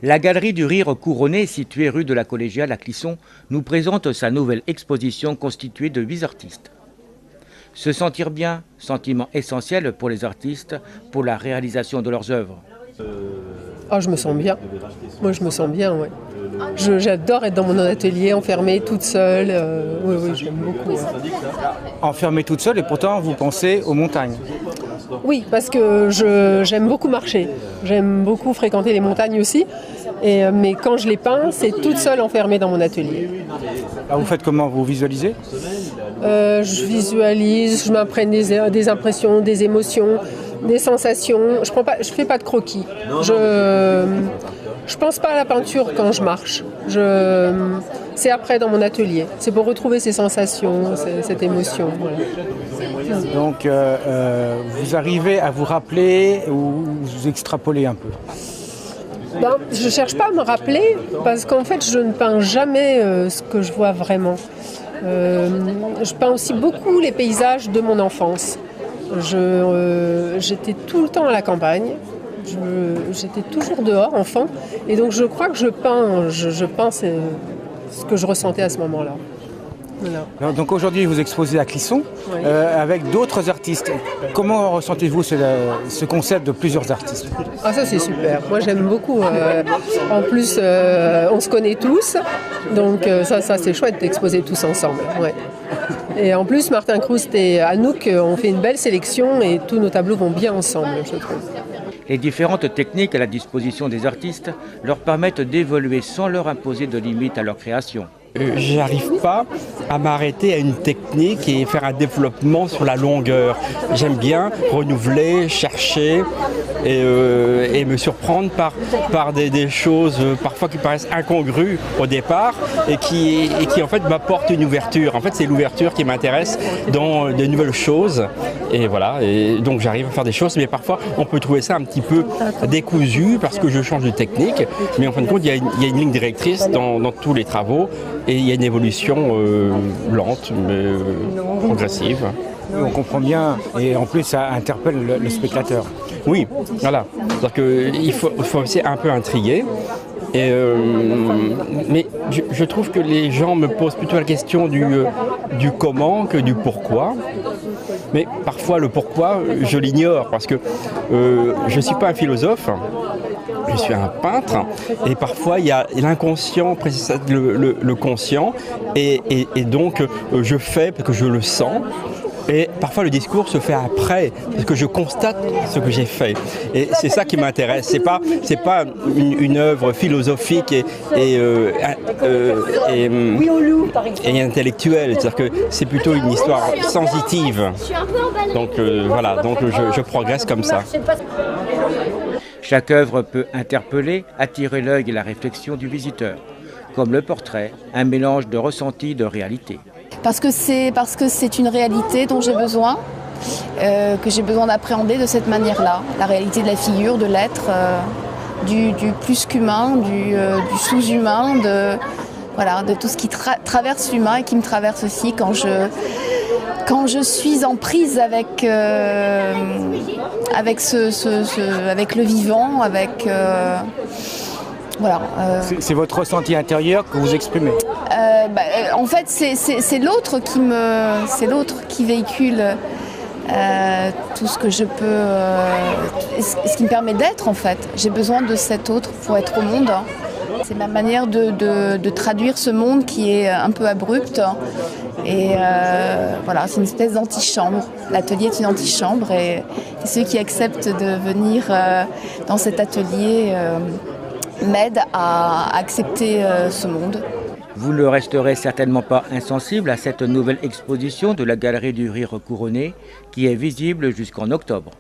La Galerie du Rire Couronné, située rue de la Collégiale à Clisson, nous présente sa nouvelle exposition constituée de 8 artistes. Se sentir bien, sentiment essentiel pour les artistes, pour la réalisation de leurs œuvres. Ah, je me sens bien. Moi, je me sens bien, ouais. J'adore être dans mon atelier, enfermée, toute seule. Oui, j'aime beaucoup. Ouais. Enfermée toute seule et pourtant, vous pensez aux montagnes. Oui, parce que j'aime beaucoup marcher. J'aime beaucoup fréquenter les montagnes aussi. Mais quand je les peins, c'est toute seule enfermée dans mon atelier. Alors vous faites comment? Vous visualisez? Je visualise, je m'imprègne des impressions, des émotions, des sensations. Je fais pas de croquis. Je pense pas à la peinture quand je marche. C'est après dans mon atelier. C'est pour retrouver ces sensations, cette émotion. Voilà. Donc vous arrivez à vous rappeler ou vous extrapolez un peu? Je ne cherche pas à me rappeler parce qu'en fait je ne peins jamais ce que je vois vraiment. Je peins aussi beaucoup les paysages de mon enfance. J'étais tout le temps à la campagne. J'étais toujours dehors, enfant, et donc je crois que je peins ce que je ressentais à ce moment-là. Voilà. Alors, donc aujourd'hui, vous exposez à Clisson, oui. Avec d'autres artistes. Comment ressentez-vous ce concept de plusieurs artistes? Ah, ça c'est super, moi j'aime beaucoup. En plus, on se connaît tous, donc ça c'est chouette d'exposer tous ensemble. Ouais. Et en plus, Martin Croust et Anouk ont fait une belle sélection et tous nos tableaux vont bien ensemble, je trouve. Les différentes techniques à la disposition des artistes leur permettent d'évoluer sans leur imposer de limites à leur création. J'arrive pas à m'arrêter à une technique et faire un développement sur la longueur. J'aime bien renouveler, chercher et me surprendre par des choses parfois qui paraissent incongrues au départ et qui en fait m'apportent une ouverture. En fait, c'est l'ouverture qui m'intéresse dans de nouvelles choses. Et voilà, et donc j'arrive à faire des choses, mais parfois on peut trouver ça un petit peu décousu parce que je change de technique. Mais en fin de compte, il y a une ligne directrice dans tous les travaux. Et il y a une évolution lente, mais progressive. On comprend bien, et en plus ça interpelle le spectateur. Oui, voilà. C'est-à-dire qu'il faut aussi un peu intriguer. Mais je trouve que les gens me posent plutôt la question du comment que du pourquoi. Mais parfois le pourquoi, je l'ignore parce que je ne suis pas un philosophe. Je suis un peintre et parfois il y a l'inconscient précède le conscient et donc je fais parce que je le sens et parfois le discours se fait après parce que je constate ce que j'ai fait et c'est ça qui m'intéresse. C'est pas une œuvre philosophique et intellectuelle, c'est-à-dire que c'est plutôt une histoire sensitive. Donc voilà, donc je progresse comme ça. Chaque œuvre peut interpeller, attirer l'œil et la réflexion du visiteur, comme le portrait, un mélange de ressenti et de réalité. Parce que c'est une réalité dont j'ai besoin, que j'ai besoin d'appréhender de cette manière-là. La réalité de la figure, de l'être, du plus qu'humain, du sous-humain, de tout ce qui traverse l'humain et qui me traverse aussi quand je suis en prise avec le vivant, voilà. C'est votre ressenti intérieur que vous exprimez. En fait, c'est l'autre qui véhicule tout ce que je peux, ce qui me permet d'être en fait. J'ai besoin de cet autre pour être au monde. C'est ma manière de traduire ce monde qui est un peu abrupt. Et voilà, c'est une espèce d'antichambre. L'atelier est une antichambre et ceux qui acceptent de venir dans cet atelier m'aident à accepter ce monde. Vous ne resterez certainement pas insensible à cette nouvelle exposition de la Galerie du Rire Couronné qui est visible jusqu'en octobre.